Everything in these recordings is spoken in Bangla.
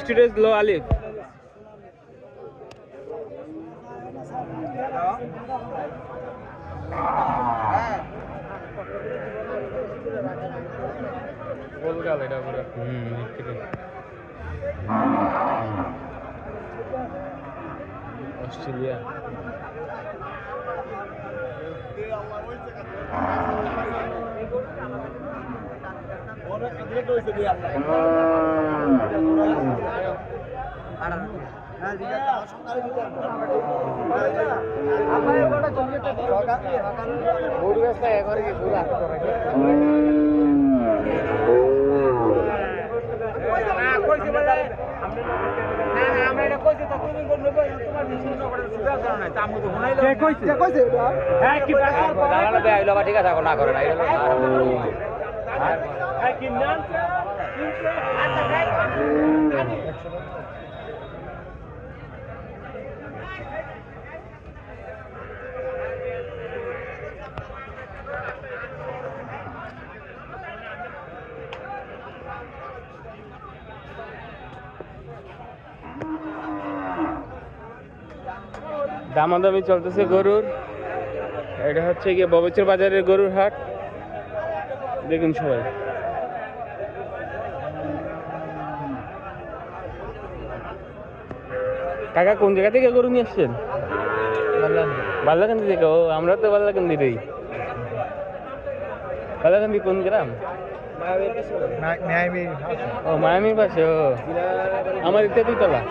স্টুডেন্ট লো আলিফ গোলগাল এটা পুরো অস্ট্রেলিয়া ঠিক আছে না করে দামাদামি চলতেছে গরুর। এটা হচ্ছে গিয়ে ববেচর বাজারের গরুর হাট। দেখুন সবাই কাকা কোন জায়গা থেকে গরু নিয়ে আসছেন? বাল্লাকান্দি থেকে। ও আমরা তো বাল্লাকান্দিরই। বাল্লাকান্দি কোন গ্রাম? ও মায়ামির পাশে। ও আমাদের তেতুলতলা।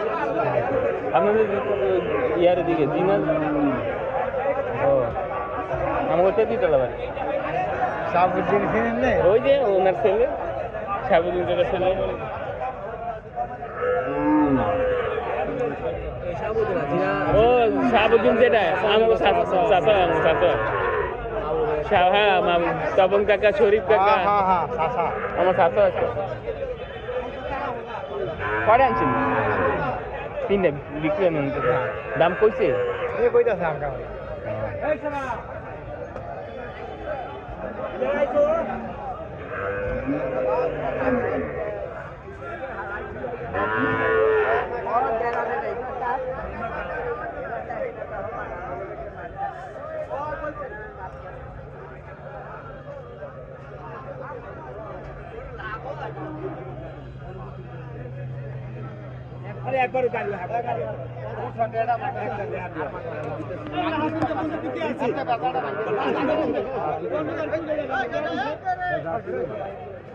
আপনাদের ইয়ার দিকে দিনার। ও আমাদের তেতুলতলা বাড়ি। ওই যে ওনার ছেলে সাবুদ্দিন ছেলে। ও সাবুদ্দিন যেটা আমাকে হ্যাঁ তপন কাকা শরীফ কাকা আমার সাথে আছে। কয়টা আনছেন? তিনটা বিক্রি দাম কইছে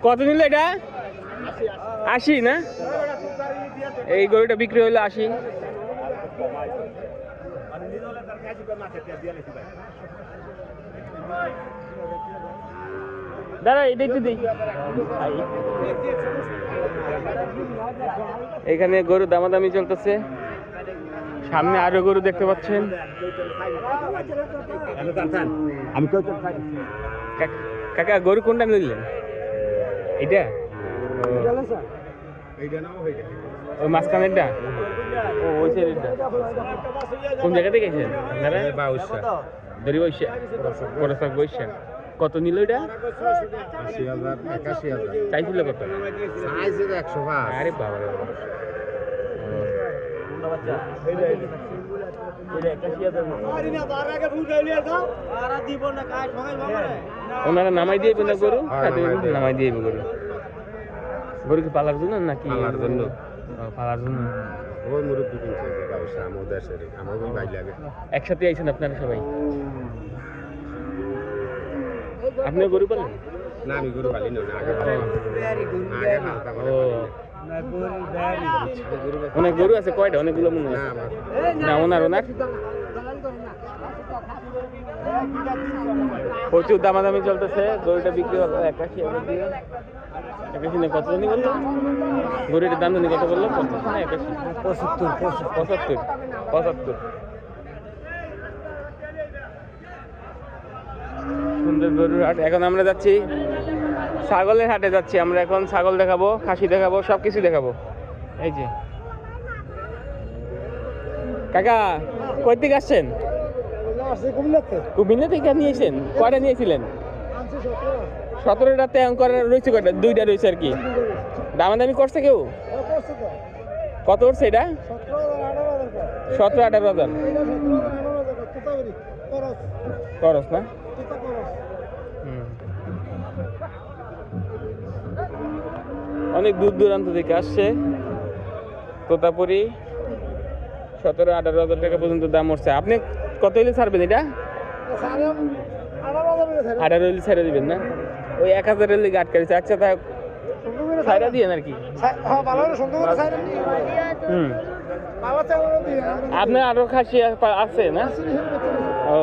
কত নিল এটা? 80 না? এই গরুটা বিক্রি হইলো 80। দাদা এটা একটু দিই। এখানে গরু দামাদামি চলতেছে। সামনে আরো গরু দেখতে পাচ্ছেন। কাকা গরু কোনটা নিলেন? এটা ওই মাঝখানেরটা? ও ওই সাইডেরটা। কোন জায়গা থেকে গেছেন? বৈশা। কত নিল এটা? 80,000 81,000 চাইছিল কত? চাইছিল 105। আরে বাবা ওনারা নামাই দিয়ে না গরু? নামাই দিয়ে গরু। গরু কি পালার জন্য নাকি? পালার জন্য। পালার জন্য। ওই মুরব্বি কিনছে ব্যবসা আমাদের দেশের আমাদের ভাই লাগে। একসাথে আইছেন আপনারা সবাই? আপনি গরু পালেন? না আমি গরু পালি না। আগে অনেক গরু আছে কয়টা? অনেকগুলো মনে হয় না। ওনার প্রচুর দামাদামি চলতেছে। গরুটা বিক্রি হলো 81 দিয়ে। 81 কত জানি বললো? গরুটার দাম জানি কত বললো? 50 না 81? 75। সুন্দর গরুর হাট। এখন আমরা যাচ্ছি ছাগলের হাটে যাচ্ছি। আমরা এখন ছাগল দেখাবো, খাসি দেখাবো, সবকিছু দেখাবো। এই যে কাকা কই থেকে আসছেন? কুমিল্লা থেকে নিয়েছেন? কয়টা নিয়েছিলেন? 17টাতে করে রয়েছে, কয়টা? 2টা রয়েছে আর কি। দামাদামি করছে কেউ? কত করছে এটা? 17-18 হাজার খরচ না? অনেক দূর দূরান্ত থেকে আসছে। তোতাপুরি 17-18 হাজার টাকা পর্যন্ত দাম উঠছে। আপনি কত হইলে ছাড়বেন এটা? 18 হইলে ছেড়ে দিবেন না? ওই 1000-এর লিগে আটকে দিচ্ছে। আচ্ছা তা ছাইরা দিয়েন আর কি। আপনার আরো খাসি আছে না? ও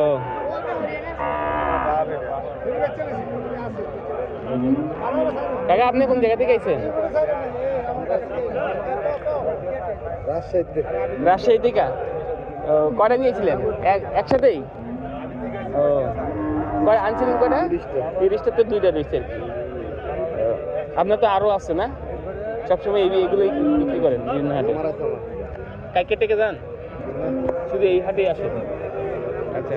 কাকা আপনি কোন জায়গা থেকে আইছেন? রাজশাহী থেকে। ও কয়টা নিয়েছিলেন একসাথেই? ও কয় আনছিলেন কয়টা? 30টা তো 2টা রয়েছে আর কি। আপনার তো আরো আছে না? সবসময় এইগুলোই বিক্রি করেন বিভিন্ন হাটে? কালকে থেকে যান? শুধু এই হাটেই আসেন? আচ্ছা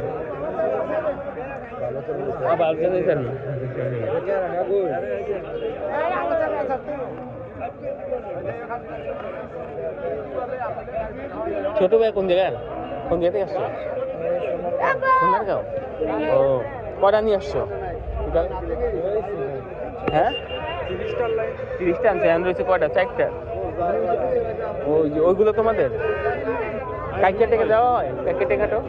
ভালো চলেছেন। ছোট ভাই কোন জায়গার? কোন জায়গা থেকে আসছো? সোনারগাঁও। ও কটা নিয়ে আসছো? হ্যাঁ 30টা আনছে। এখন রয়েছে কয়টা? 4টা। ওইগুলো তোমাদের? কাইকের থেকে যাওয়া হয়? কাইকের টেকাটো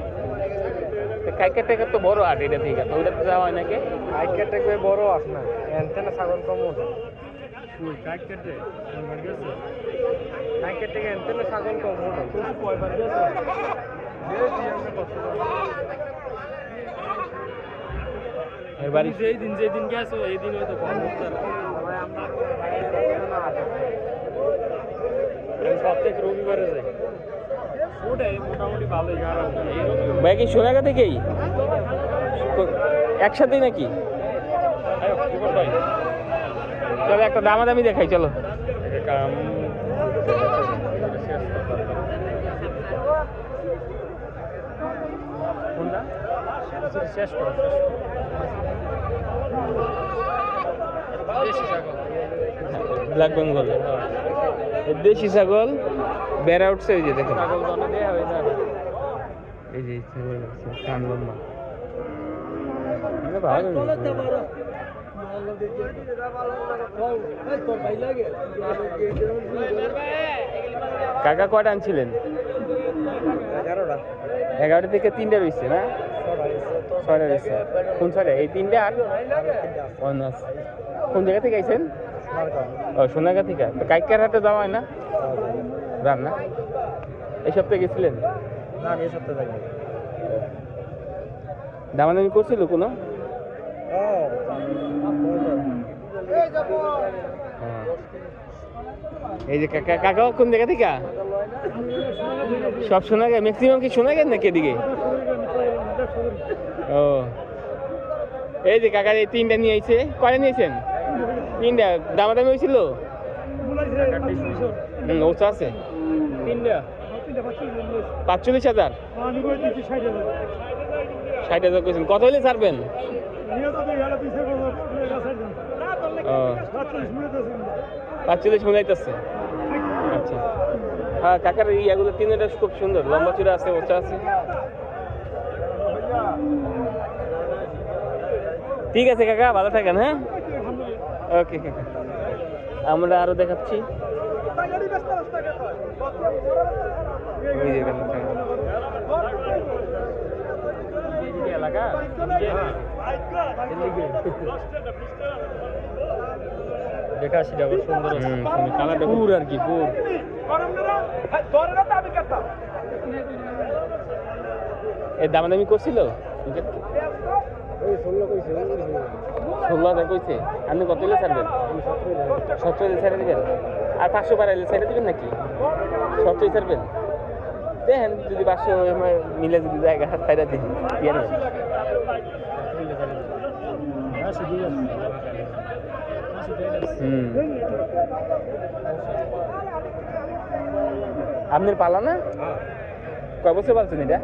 কাইকের টেকা তো বড় হাট, এটা থেকে তো ওইটাতে যাওয়া হয় নাকি? কাইকের থেকে বড় আস না, এনতেনা ছাগল কম ওঠে। কাইকের থেকে এনতেনা ছাগল কম ওঠে। এর বাড়ি যেদিন গেছো এই দিন হয়তো কম উঠছে। প্রত্যেক রবিবারে যাই, ওটাই মোটামুটি ভালোই খারাপ। ভাই কি সোনাগা থেকেই একসাথেই নাকি? চলো একটা দামাদামি দেখাই, চলো। শেষ করো। ব্ল্যাক বেঙ্গল দেশি ছাগল বেড়া উঠছে। ওই যে দেখো ছাগল দানা দেওয়া হয়ে যায়। এই যে ছাগল আছে, কান লম্বা। ভালো কাকা কয়টা আনছিলেন? 11টা থেকে 3টা রয়েছে না? 6টা রয়েছে। কোন 6টা? এই 3টা আর অন্য আছে। কোন জায়গা থেকে আইছেন? ও সোনাগা থেকে। তো কাইকার হাটে যাওয়া হয় না? যান না? এই সপ্তাহে গেছিলেন? না, এই সপ্তাহে যাই। দামাদামি করছিল কোনো? এই যে কাকা, কাকা কোন জায়গা থেকে? সব শোনা গেছে, ম্যাক্সিমাম কি শোনা গেছে নাকি এদিকে? ও এই যে কাকার এই 3টা নিয়ে আইছে। কয়টা নিয়েছেন? 3টা। দামাদামি হয়েছিল? ওটা আছে 3টা 45,000। 60,000 কইছেন। কত হইলে ছাড়বেন? ও 45 মনে হইতেছে। আচ্ছা হ্যাঁ কাকার ইয়াগুলো 3টা খুব সুন্দর, লম্বা চূড়া আছে, ওচা আছে। ঠিক আছে কাকা, ভালো থাকেন। হ্যাঁ ওকে কাকা, আমরা আরো দেখাচ্ছি। এলাকা দেখা সেটা সুন্দর কালারটা পুর আর কি, পুর। এর দামাদামি করছিল? 16,000 কইছে। আপনি কত হলে ছাড়বেন? 17 ছেড়ে দিবেন? আর 500 বাড়াইলে ছেড়ে দিবেন নাকি? 17 ছাড়বেন? দেখেন যদি 500 মিলে যদি জায়গা ছাইড়া দিন কি আর আপনার পালা না? কয় বছর পাচ্ছেন এটা?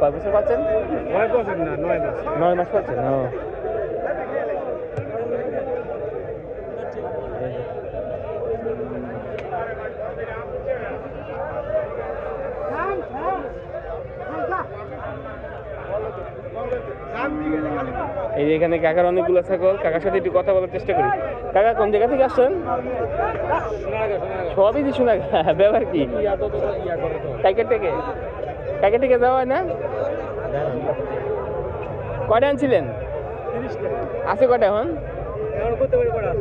কয় বছর পাচ্ছেন? 9 বছর না 9 মাস 9 মাস পাচ্ছেন। ও এই যে এখানে কাকার অনেকগুলো ছাগল, কাকার সাথে একটু কথা বলার চেষ্টা করি। কাকা কোন জায়গা থেকে আসছেন? সবই দিছু না, ব্যাপার কি? কাইকের থেকে যাওয়া হয় না? কয়টা আনছিলেন? 30টা আছে কয়টা এখন? এখন করতে পারি কটা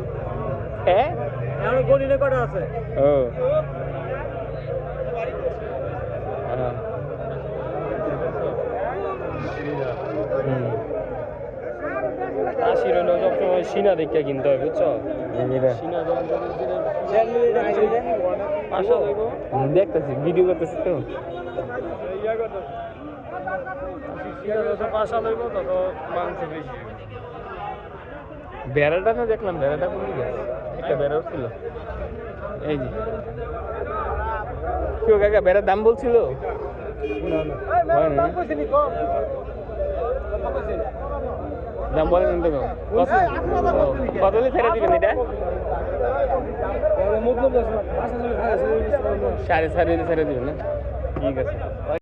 হ্যাঁ এখন গলিনে কটা আছে ও হ্যাঁ। হুম। আশির হলো সবসময় সিনা দেখে কিনতে হয় বুঝছো এটা সিনা যখন দেখতেছি, ভিডিও করতেছি তো। পাশা লইব তত মাংস বেশি বেড়াটা না দেখলাম, বেড়াটা কোন দিকে? একটা বেড়া উঠছিল এই যে। কেউ কাকা বেড়ার দাম বলছিল? হয় না? দাম বলেন তো কত হলে ছেড়ে দিবেন এটা? 3.5 ছেড়ে দিবেন না? ঠিক আছে।